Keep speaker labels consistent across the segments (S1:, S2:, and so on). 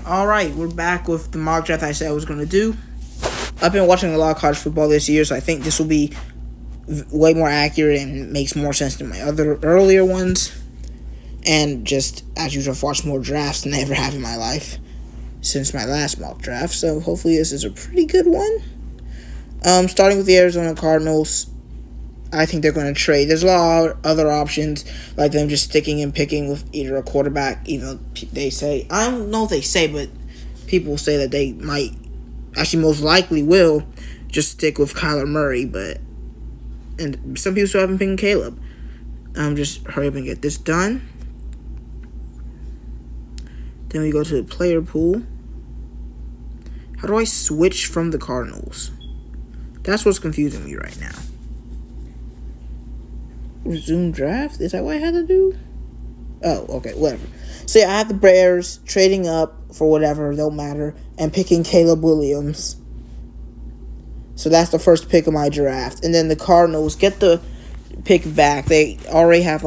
S1: Alright, we're back with the mock draft I said I was going to do. I've been watching a lot of college football this year, so I think this will be way more accurate and makes more sense than my other earlier ones. And just, as usual, I've watched more drafts than I ever have in my life since my last mock draft, so hopefully this is a pretty good one. Starting with the Arizona Cardinals, I think they're going to trade. There's a lot of other options, like them just sticking and picking with either a quarterback, even though they say, I don't know if they say, but people say that they might, actually most likely will, just stick with Kyler Murray, and some people still haven't picked Caleb. Just hurry up and get this done. Then we go to the player pool. How do I switch from the Cardinals? That's what's confusing me right now. Resume draft? Is that what I had to do? Oh, okay, whatever. So yeah, I have the Bears trading up for whatever, don't matter, and picking Caleb Williams. So that's the first pick of my draft. And then the Cardinals get the pick back. They already have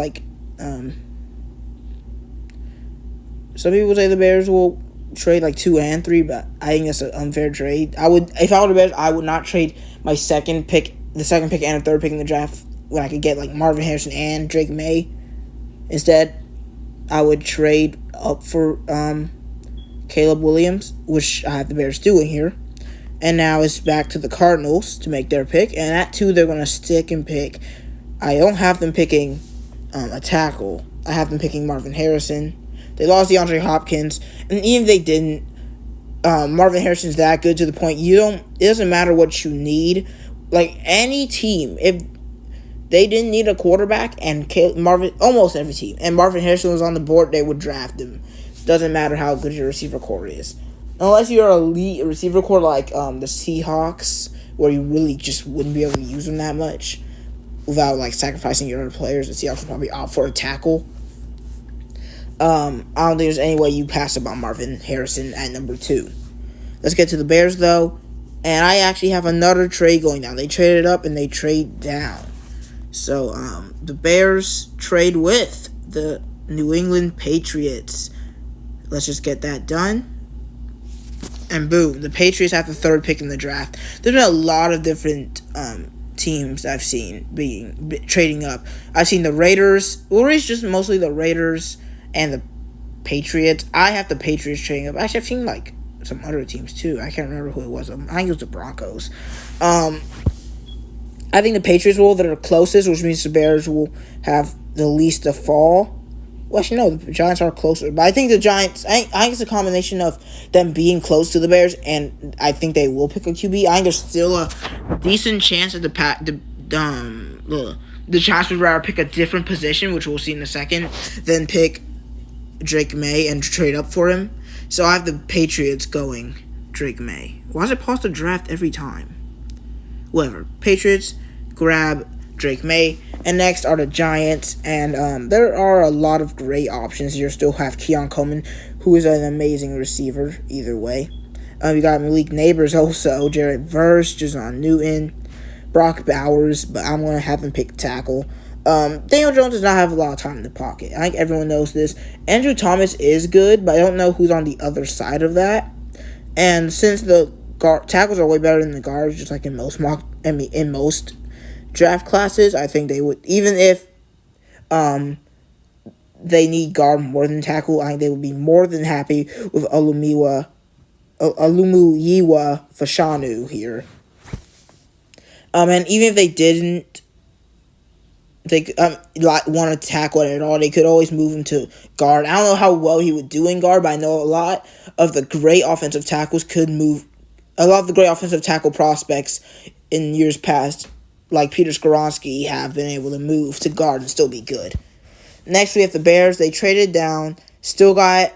S1: some people say the Bears will trade 2 and 3, but I think that's an unfair trade. If I were the Bears, I would not trade my second pick, the second pick and the third pick in the draft when I could get Marvin Harrison and Drake May. Instead, I would trade up for Caleb Williams, which I have the Bears doing here. And now it's back to the Cardinals to make their pick. And at 2, they're going to stick and pick. I don't have them picking a tackle. I have them picking Marvin Harrison. They lost DeAndre Hopkins. And even if they didn't, Marvin Harrison's that good to the point it doesn't matter what you need. Any team, if they didn't need a quarterback and almost every team, and Marvin Harrison was on the board, they would draft him. Doesn't matter how good your receiver core is. Unless you're an elite receiver core like the Seahawks, where you really just wouldn't be able to use them that much without sacrificing your other players. The Seahawks would probably opt for a tackle. I don't think there's any way you pass up on Marvin Harrison at number 2. Let's get to the Bears, though. And I actually have another trade going down. They traded up and they trade down. So, the Bears trade with the New England Patriots. Let's just get that done. And boom, the Patriots have the 3rd pick in the draft. There's been a lot of different teams I've seen trading up. I've seen the Raiders. Well, it's just mostly the Raiders and the Patriots. I have the Patriots trading up. Actually, I've seen some other teams too. I can't remember who it was. I think it was the Broncos. I think the Patriots will. They're the closest, which means the Bears will have the least to fall. Well, actually, no, the Giants are closer. But I think the Giants, I think it's a combination of them being close to the Bears, and I think they will pick a QB. I think there's still a decent chance that the Giants would rather pick a different position, which we'll see in a second, than pick Drake May and trade up for him. So I have the Patriots going Drake May. Why does it pause the draft every time? Whatever. Patriots grab Drake May. And next are the Giants. And there are a lot of great options. You still have Keon Coleman, who is an amazing receiver either way. You got Malik Neighbors also, Jared Verse, Jason Newton, Brock Bowers, but I'm going to have him pick tackle. Daniel Jones does not have a lot of time in the pocket. I think everyone knows this. Andrew Thomas is good, but I don't know who's on the other side of that. And since the tackles are way better than the guards, just like in most draft classes, I think they would, even if they need guard more than tackle, I think they would be more than happy with Olumuyiwa Fashanu here. And even if they didn't want to tackle it at all, they could always move him to guard. I don't know how well he would do in guard, but I know a lot of the great offensive tackles could move. A lot of the great offensive tackle prospects in years past, like Peter Skoronski, have been able to move to guard and still be good. Next, we have the Bears. They traded down. Still got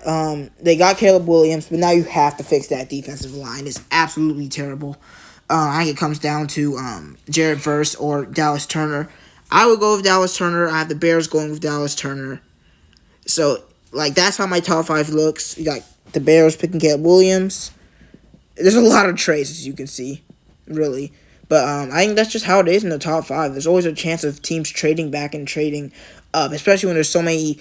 S1: they got Caleb Williams, but now you have to fix that defensive line. It's absolutely terrible. I think it comes down to Jared Verse or Dallas Turner. I would go with Dallas Turner. I have the Bears going with Dallas Turner. So, that's how my top 5 looks. You got the Bears picking Caleb Williams. There's a lot of trades, as you can see, really. But I think that's just how it is in the top 5. There's always a chance of teams trading back and trading up, especially when there's so many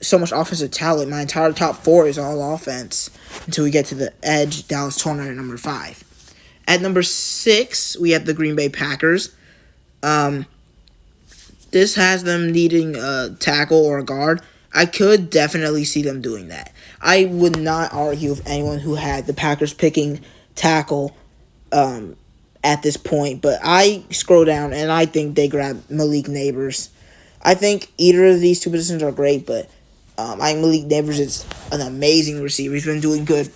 S1: so much offensive talent. My entire top four is all offense until we get to the edge. Dallas Turner at number 5. At number 6, we have the Green Bay Packers. This has them needing a tackle or a guard. I could definitely see them doing that. I would not argue with anyone who had the Packers picking tackle at this point, but I scroll down and I think they grab Malik Nabers. I think either of these two positions are great, but I think Malik Nabers is an amazing receiver. He's been doing good.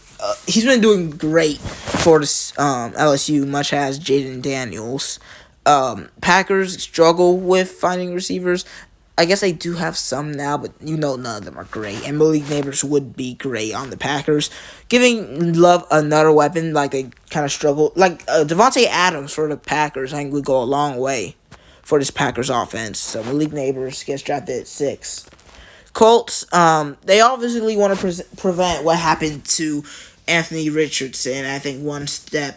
S1: He's been doing great for this LSU, much as Jaden Daniels. Packers struggle with finding receivers. I guess they do have some now, but none of them are great. And Malik Nabers would be great on the Packers. Giving Love another weapon like they kind of struggle. Like Devontae Adams for the Packers, I think would go a long way for this Packers offense. So Malik Nabers gets drafted at 6. Colts, they obviously want to prevent what happened to Anthony Richardson. I think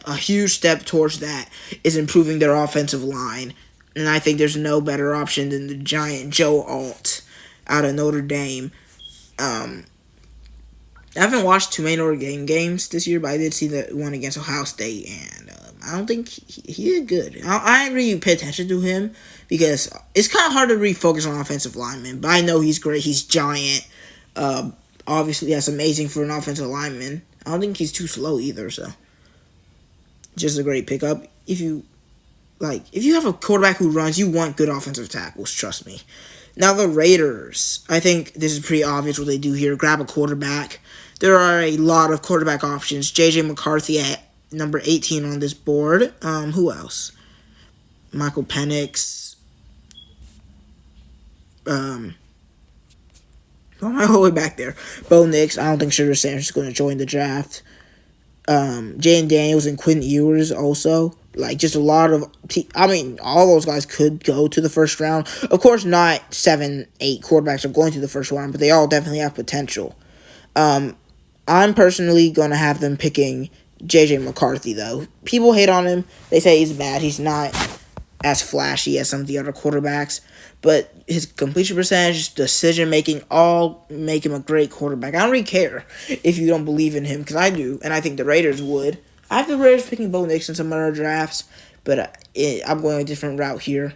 S1: a huge step towards that is improving their offensive line. And I think there's no better option than the giant Joe Alt out of Notre Dame. I haven't watched too many Notre Dame games this year, but I did see the one against Ohio State, and I don't think he did good. I didn't really pay attention to him because it's kind of hard to refocus on offensive linemen, but I know he's great. He's giant. Obviously, that's amazing for an offensive lineman. I don't think he's too slow either, so just a great pickup. If you have a quarterback who runs, you want good offensive tackles, trust me. Now the Raiders, I think this is pretty obvious what they do here. Grab a quarterback. There are a lot of quarterback options. J.J. McCarthy at number 18 on this board. Who else? Michael Penix. On my whole way back there. Bo Nix. I don't think Sugar Sanders is going to join the draft. Jaden Daniels and Quentin Ewers also. Just a lot of... all those guys could go to the first round. Of course, not 7, 8 quarterbacks are going to the first round, but they all definitely have potential. I'm personally going to have them picking J.J. McCarthy, though. People hate on him. They say he's bad. He's not as flashy as some of the other quarterbacks, but his completion percentage, decision-making, all make him a great quarterback. I don't really care if you don't believe in him, because I do, and I think the Raiders would. I have the Raiders picking Bo Nix in some other drafts, but I'm going a different route here.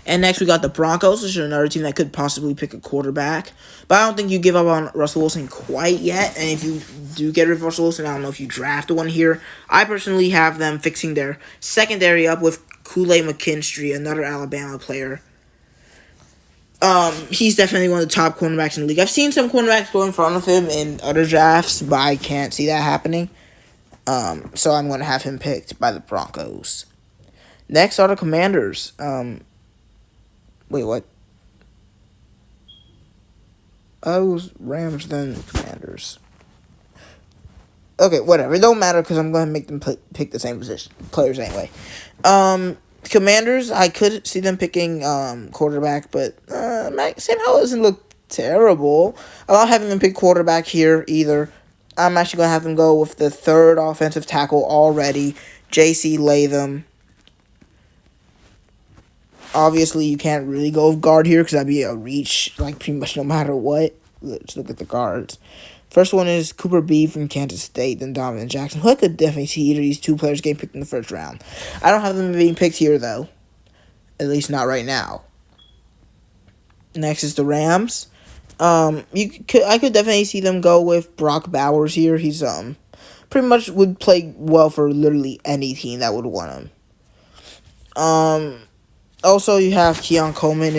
S1: And next we got the Broncos, which is another team that could possibly pick a quarterback. But I don't think you give up on Russell Wilson quite yet. And if you do get rid of Russell Wilson, I don't know if you draft one here. I personally have them fixing their secondary up with Kool-Aid McKinstry, another Alabama player. He's definitely one of the top cornerbacks in the league. I've seen some cornerbacks go in front of him in other drafts, but I can't see that happening. So I'm going to have him picked by the Broncos. Next are the Commanders. Wait, what? I was Rams, then Commanders. Okay, whatever. It don't matter because I'm going to make them pick the same players anyway. Commanders, I could see them picking quarterback, but Sam Howell doesn't look terrible. I'm not having them pick quarterback here either. I'm actually going to have them go with the third offensive tackle already, J.C. Latham. Obviously, you can't really go with guard here because that'd be a reach, pretty much no matter what. Let's look at the guards. First one is Cooper B from Kansas State, then Donovan Jackson, who I could definitely see either of these two players getting picked in the first round. I don't have them being picked here, though. At least not right now. Next is the Rams. I could definitely see them go with Brock Bowers here. He's pretty much would play well for literally any team that would want him. Also, you have Keon Coleman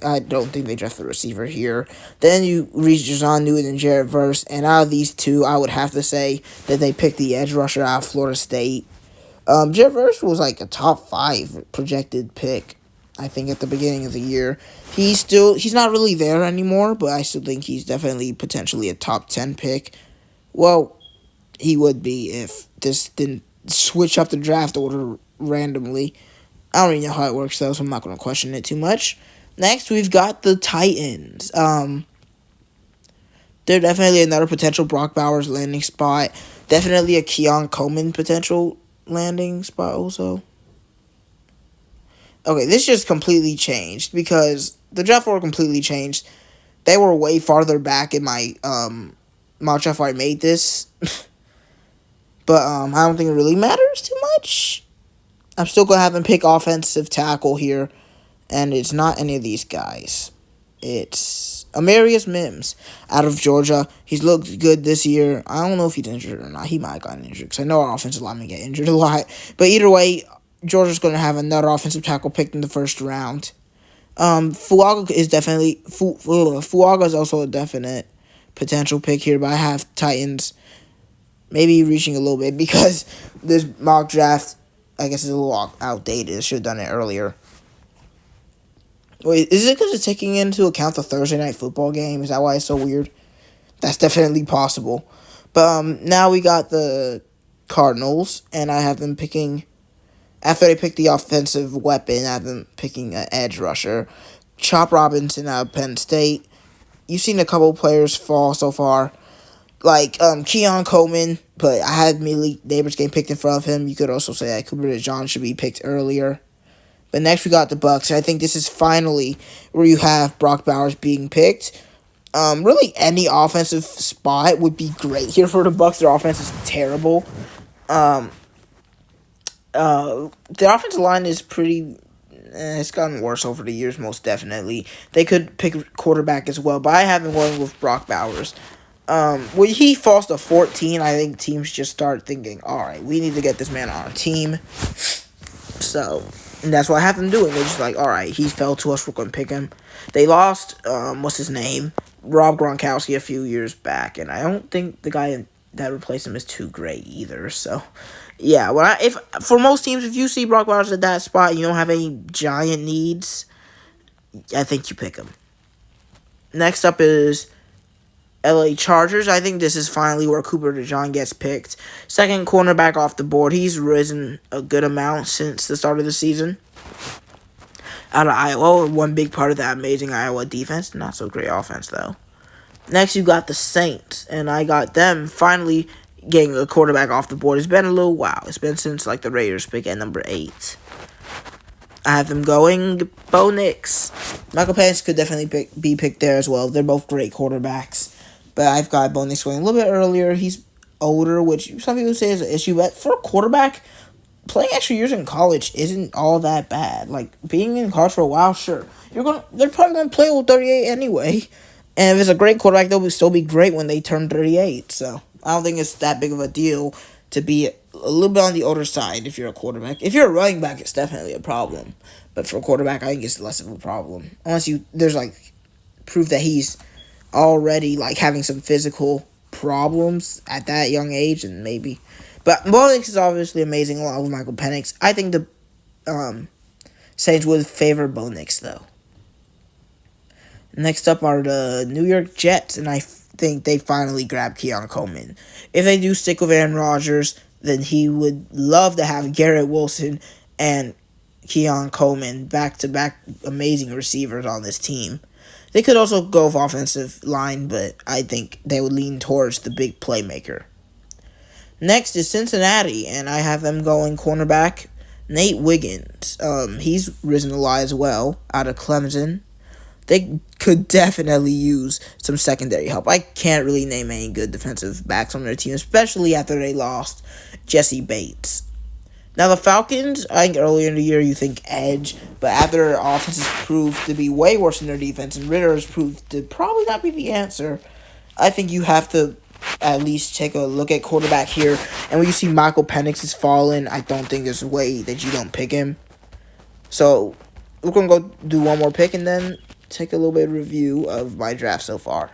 S1: I don't think they draft the receiver here. Then you reach Jason Newton and Jared Verse, and out of these two, I would have to say that they picked the edge rusher out of Florida State. Jared Verse was a top 5 projected pick, I think, at the beginning of the year. He's not really there anymore, but I still think he's definitely potentially a top 10 pick. Well, he would be if this didn't switch up the draft order randomly. I don't really know how it works, though, so I'm not going to question it too much. Next, we've got the Titans. They're definitely another potential Brock Bowers landing spot. Definitely a Keon Coleman potential landing spot also. Okay, this just completely changed because the draft order completely changed. They were way farther back in my mock draft where I made this, but I don't think it really matters too much. I'm still gonna have them pick offensive tackle here, and it's not any of these guys. It's Amarius Mims out of Georgia. He's looked good this year. I don't know if he's injured or not. He might have gotten injured because I know our offensive linemen get injured a lot. But either way, Georgia's going to have another offensive tackle picked in the first round. Fuaga is definitely Fuaga is also a definite potential pick here, but I have Titans maybe reaching a little bit because this mock draft, I guess, is a little outdated. I should have done it earlier. Wait, is it because it's taking into account the Thursday night football game? Is that why it's so weird? That's definitely possible. But now we got the Cardinals, and I have them picking. After they pick the offensive weapon, I have them picking an edge rusher. Chop Robinson out of Penn State. You've seen a couple players fall so far, like Keon Coleman, but I had Malik Neighbors getting picked in front of him. You could also say that Cooper DeJean should be picked earlier. But next we got the Bucks. I think this is finally where you have Brock Bowers being picked. Really any offensive spot would be great here for the Bucks. Their offense is terrible. The offensive line is pretty. It's gotten worse over the years, most definitely. They could pick quarterback as well, but I have been going with Brock Bowers. When he falls to 14, I think teams just start thinking, all right, we need to get this man on our team. So, and that's what I have them doing. They're just like, all right, he fell to us, we're going to pick him. They lost, what's his name? Rob Gronkowski a few years back, and I don't think the guy that replaced him is too great either. So, yeah, if for most teams, if you see Brock Bowers at that spot, you don't have any giant needs, I think you pick him. Next up is LA Chargers. I think this is finally where Cooper DeJean gets picked. Second cornerback off the board. He's risen a good amount since the start of the season. Out of Iowa, one big part of that amazing Iowa defense. Not so great offense, though. Next, you got the Saints, and I got them finally getting a quarterback off the board. It's been a little while. It's been since, like, the Raiders pick at number 8. I have them going Bo Nix. Michael Penix could definitely be picked there as well. They're both great quarterbacks. But I've got Bo Nix going a little bit earlier. He's older, which some people say is an issue. But for a quarterback, playing extra years in college isn't all that bad. Like, being in college for a while, sure. They're probably going to play with 38 anyway. And if it's a great quarterback, they'll still be great when they turn 38. So, I don't think it's that big of a deal to be a little bit on the older side if you're a quarterback. If you're a running back, it's definitely a problem. But for a quarterback, I think it's less of a problem. Unless there's, like, proof that he's already, like, having some physical problems at that young age, and maybe. But Bo Nix is obviously amazing along with Michael Penix. I think the Saints would favor Bo Nix, though. Next up are the New York Jets, and I think they finally grabbed Keon Coleman. If they do stick with Aaron Rodgers, then he would love to have Garrett Wilson and Keon Coleman back-to-back amazing receivers on this team. They could also go with offensive line, but I think they would lean towards the big playmaker. Next is Cincinnati, and I have them going cornerback Nate Wiggins. He's risen a lot as well out of Clemson. They could definitely use some secondary help. I can't really name any good defensive backs on their team, especially after they lost Jesse Bates. Now, the Falcons, I think earlier in the year you think edge, but after their offense has proved to be way worse than their defense, and Ritter has proved to probably not be the answer, I think you have to at least take a look at quarterback here. And when you see Michael Penix is falling, I don't think there's a way that you don't pick him. So, we're going to go do one more pick and then take a little bit of review of my draft so far.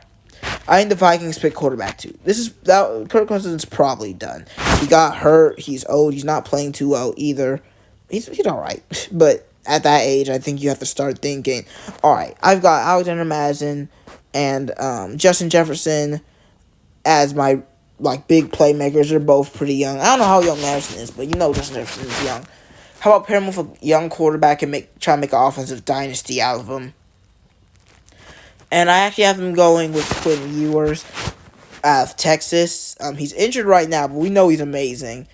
S1: I think the Vikings pick quarterback too. Kirk Cousins is probably done. He got hurt. He's old. He's not playing too well either. He's all right. But at that age, I think you have to start thinking, all right, I've got Alexander Madison and Justin Jefferson as my big playmakers. They're both pretty young. I don't know how young Madison is, but you know Justin Jefferson is young. How about pairing him with a young quarterback and try to make an offensive dynasty out of him? And I actually have him going with Quinn Ewers out of Texas. He's injured right now, but we know he's amazing.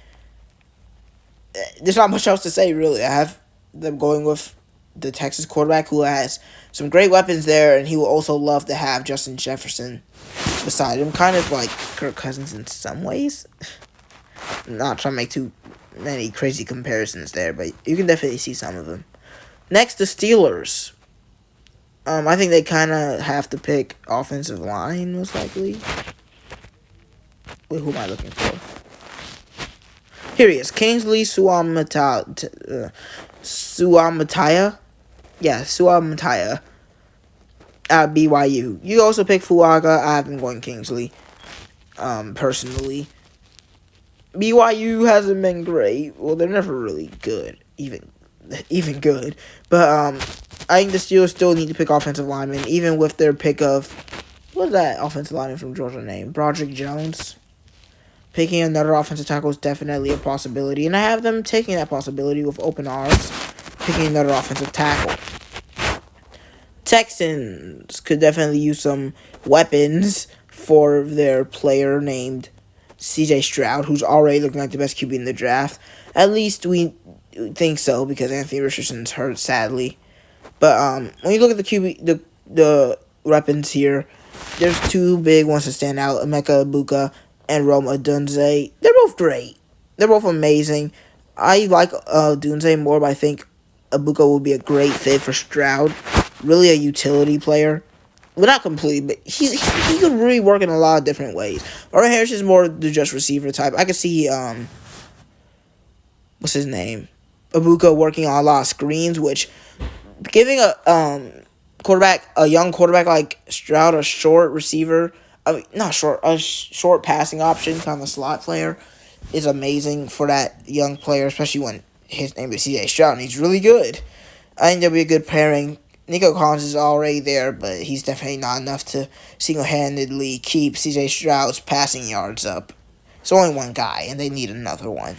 S1: There's not much else to say, really. I have them going with the Texas quarterback, who has some great weapons there, and he will also love to have Justin Jefferson beside him, kind of like Kirk Cousins in some ways. Not trying to make too many crazy comparisons there, but you can definitely see some of them. Next, the Steelers. I think they kind of have to pick offensive line, most likely. Wait, who am I looking for? Here he is, Kingsley Suamataia. Yeah, Suamataia at BYU. You also pick Fuaga. I have been going Kingsley, personally. BYU hasn't been great. Well, they're never really good, even good. But I think the Steelers still need to pick offensive linemen, even with their pick of, what's that offensive lineman from Georgia name? Broderick Jones. Picking another offensive tackle is definitely a possibility, and I have them taking that possibility with open arms, picking another offensive tackle. Texans could definitely use some weapons for their player named CJ Stroud, who's already looking like the best QB in the draft. At least we think so, because Anthony Richardson's hurt, sadly. But when you look at the QB, the weapons here, there's two big ones to stand out: Emeka Egbuka and Rome Odunze. They're both great. They're both amazing. I like Odunze more, but I think Egbuka would be a great fit for Stroud. Really a utility player. Well, not completely, but he could really work in a lot of different ways. Marvin Harrison's more the just receiver type. I could see, what's his name? Egbuka working on a lot of screens, which giving a young quarterback like Stroud a short receiver, a short passing option, kind of a slot player, is amazing for that young player, especially when his name is C.J. Stroud, and he's really good. I think that'll be a good pairing. Nico Collins is already there, but he's definitely not enough to single-handedly keep C.J. Stroud's passing yards up. It's only one guy, and they need another one.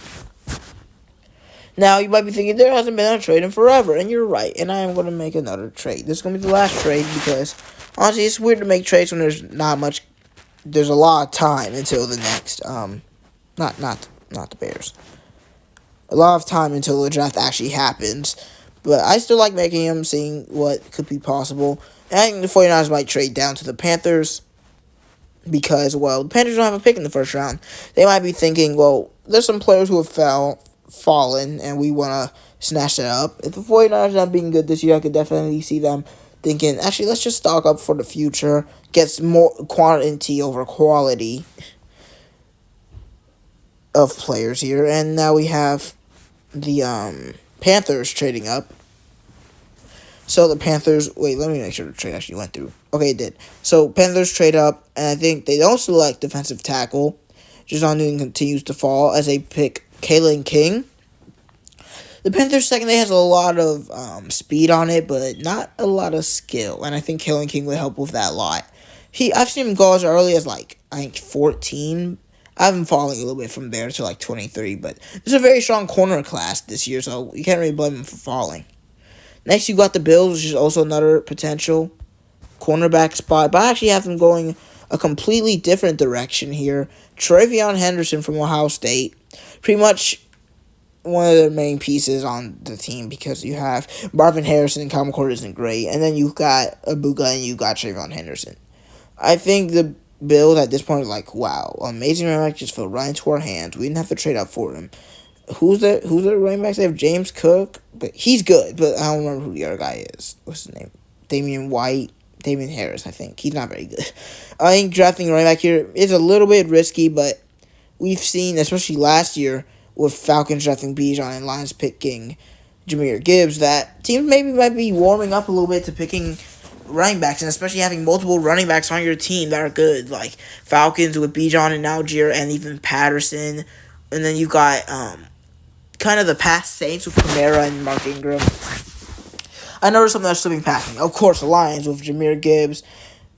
S1: Now, you might be thinking, there hasn't been a trade in forever, and you're right, and I am going to make another trade. This is going to be the last trade, because, honestly, it's weird to make trades when there's a lot of time until the next, not the Bears. A lot of time until the draft actually happens, but I still like making them, seeing what could be possible, and I think the 49ers might trade down to the Panthers, because, well, the Panthers don't have a pick in the first round. They might be thinking, well, there's some players who have fallen, and we want to snatch that up. If the 49ers not being good this year, I could definitely see them thinking, actually, let's just stock up for the future, get more quantity over quality of players here, and now we have the Panthers trading up. So the Panthers, wait, let me make sure the trade actually went through. Okay, it did. So Panthers trade up, and I think they don't select defensive tackle. Jason Newton continues to fall as they pick Kalen King. The Panthers secondary has a lot of speed on it, but not a lot of skill, and I think Kalen King would help with that a lot. I've seen him go as early as, I think 14. I've been falling a little bit from there to 23, but there's a very strong corner class this year, so you can't really blame him for falling. Next, you got the Bills, which is also another potential cornerback spot, but I actually have them going a completely different direction here. Travion Henderson from Ohio State, pretty much one of the main pieces on the team, because you have Marvin Harrison and Kyle McCord isn't great, and then you got Egbuka and you got Travion Henderson. I think the Bills at this point are wow, amazing running back just fell right into our hands. We didn't have to trade up for him. Who's the running backs? They have James Cook, but he's good, but I don't remember who the other guy is. What's his name? Damian Harris, I think. He's not very good. I think drafting a running back here is a little bit risky, but we've seen, especially last year, with Falcons drafting Bijan and Lions picking Jahmyr Gibbs, that teams might be warming up a little bit to picking running backs, and especially having multiple running backs on your team that are good, like Falcons with Bijan and Algier and even Patterson, and then you got kind of the past Saints with Kamara and Mark Ingram. I noticed something that's slipping past me. Of course, the Lions with Jahmyr Gibbs,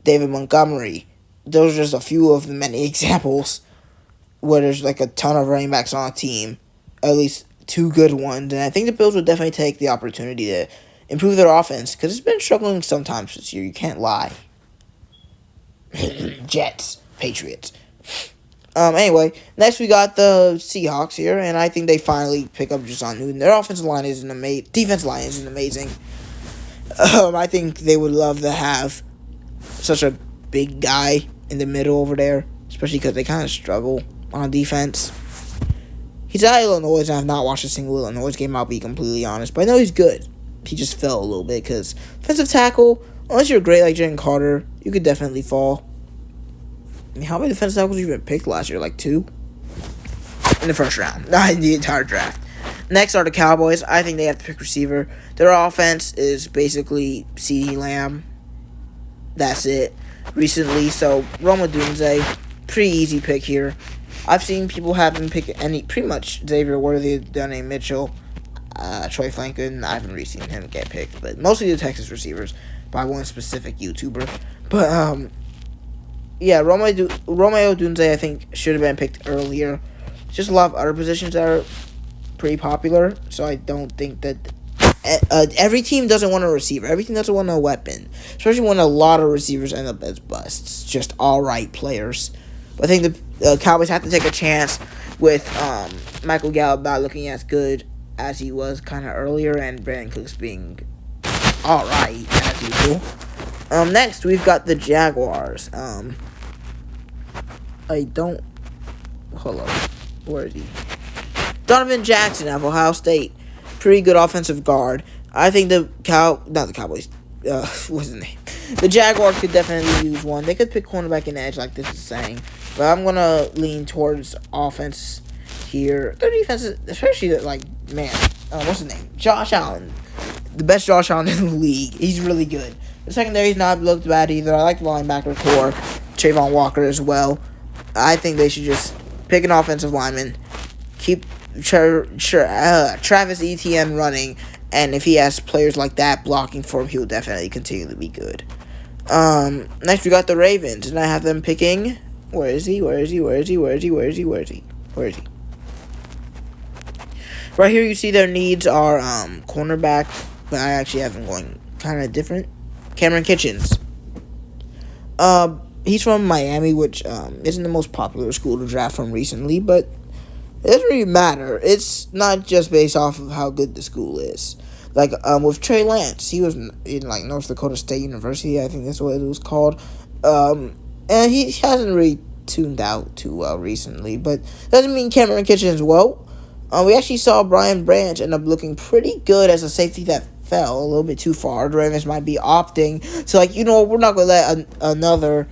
S1: David Montgomery. Those are just a few of the many examples where there's a ton of running backs on a team, at least two good ones, and I think the Bills would definitely take the opportunity to improve their offense, because it's been struggling sometimes this year, you can't lie. Jets, Patriots. Anyway, next we got the Seahawks here, and I think they finally pick up Jason Newton. Their defensive line isn't amazing. I think they would love to have such a big guy in the middle over there, especially because they kind of struggle on defense. He's at Illinois, and I've not watched a single Illinois game, I'll be completely honest. But I know he's good. He just fell a little bit because defensive tackle, unless you're great like Jalen Carter, you could definitely fall. I mean, how many defensive tackles you even picked last year? Like 2? In the first round. Not in the entire draft. Next are the Cowboys. I think they have to pick receiver. Their offense is basically CeeDee Lamb. That's it. Recently, so Rome Odunze, pretty easy pick here. I've seen people have him pick pretty much Xavier Worthy, Donnie Mitchell, Troy Franklin. I haven't really seen him get picked, but mostly the Texas receivers by one specific YouTuber. But yeah, Romeo Odunze I think should have been picked earlier. Just a lot of other positions that are pretty popular, so I don't think that every team doesn't want a receiver. Every team doesn't want a weapon, especially when a lot of receivers end up as busts. Just all right players. But I think the Cowboys have to take a chance with Michael Gallup not looking as good as he was kind of earlier, and Brandon Cooks being all right as usual. Next we've got the Jaguars. I don't. Hold on. Where is he? Donovan Jackson of Ohio State. Pretty good offensive guard. I think not the Cowboys. What's his name? The Jaguars could definitely use one. They could pick cornerback and edge like this is saying. But I'm going to lean towards offense here. Their defense is, especially, like, man. What's his name? Josh Allen. The best Josh Allen in the league. He's really good. The secondary's not looked bad either. I like the linebacker core. Trayvon Walker as well. I think they should just pick an offensive lineman. Keep Travis Etienne running. And if he has players like that blocking for him, he will definitely continue to be good. Next we got the Ravens, and I have them picking. Where is he? Right here you see their needs are cornerback, but I actually have them going kind of different. Cameron Kitchens. He's from Miami, which isn't the most popular school to draft from recently, but it doesn't really matter. It's not just based off of how good the school is. Like, with Trey Lance, he was in, like, North Dakota State University, I think that's what it was called. And he hasn't really tuned out too well recently, but doesn't mean Cameron Kitchens won't. We actually saw Brian Branch end up looking pretty good as a safety that fell a little bit too far. The Ravens might be opting to, like, we're not going to let another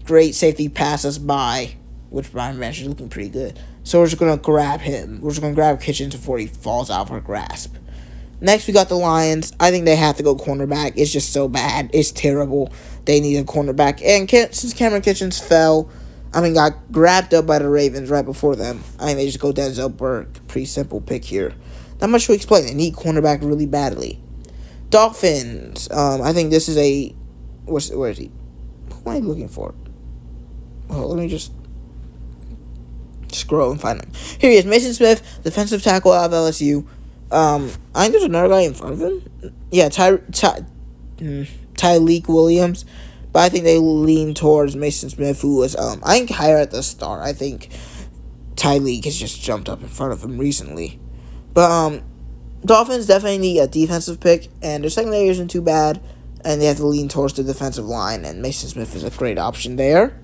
S1: great safety pass us by, which Brian Branch is looking pretty good. So we're just going to grab him. We're just going to grab Kitchens before he falls out of our grasp. Next, we got the Lions. I think they have to go cornerback. It's just so bad. It's terrible. They need a cornerback. And since Cameron Kitchens got grabbed up by the Ravens right before them, I think they just go Denzel Burke. Pretty simple pick here. Not much to explain. They need cornerback really badly. Dolphins. I think this is a... Where is he? Who am I looking for? Oh, let me just scroll and find him. Here he is. Mason Smith, defensive tackle out of LSU. I think there's another guy in front of him. Yeah, Tyleik Williams. But I think they lean towards Mason Smith, who was, I think, higher at the start. I think Tyleik has just jumped up in front of him recently. But, Dolphins definitely need a defensive pick, and their secondary isn't too bad, and they have to lean towards the defensive line, and Mason Smith is a great option there.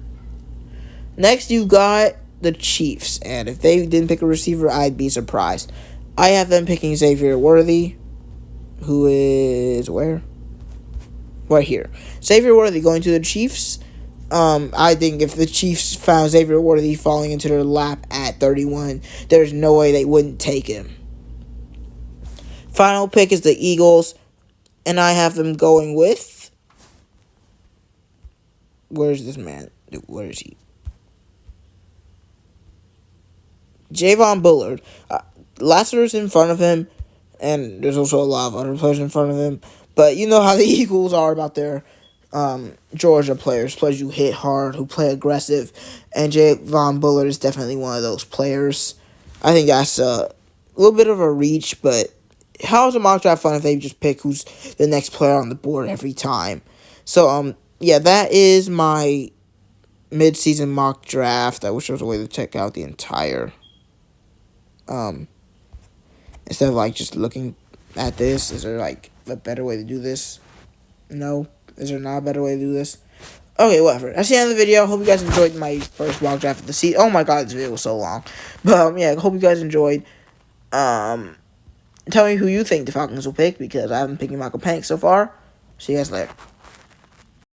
S1: Next, you got the Chiefs, and if they didn't pick a receiver, I'd be surprised. I have them picking Xavier Worthy, who is where? Right here. Xavier Worthy going to the Chiefs. I think if the Chiefs found Xavier Worthy falling into their lap at 31, there's no way they wouldn't take him. Final pick is the Eagles, and I have them going with... Where's this man? Where is he? Javon Bullard. Lassiter's in front of him, and there's also a lot of other players in front of him. But you know how the Eagles are about their Georgia players who hit hard, who play aggressive, and Javon Bullard is definitely one of those players. I think that's a little bit of a reach, but how is a mock draft fun if they just pick who's the next player on the board every time? So, yeah, that is my mid-season mock draft. I wish there was a way to check out the entire... instead of, like, just looking at this, is there, like, a better way to do this? No, is there not a better way to do this? Okay, whatever. That's the end of the video. Hope you guys enjoyed my first mock draft of the season. Oh my god, this video was so long. But yeah, hope you guys enjoyed. Tell me who you think the Falcons will pick, because I haven't picked Michael Penix so far. See you guys later.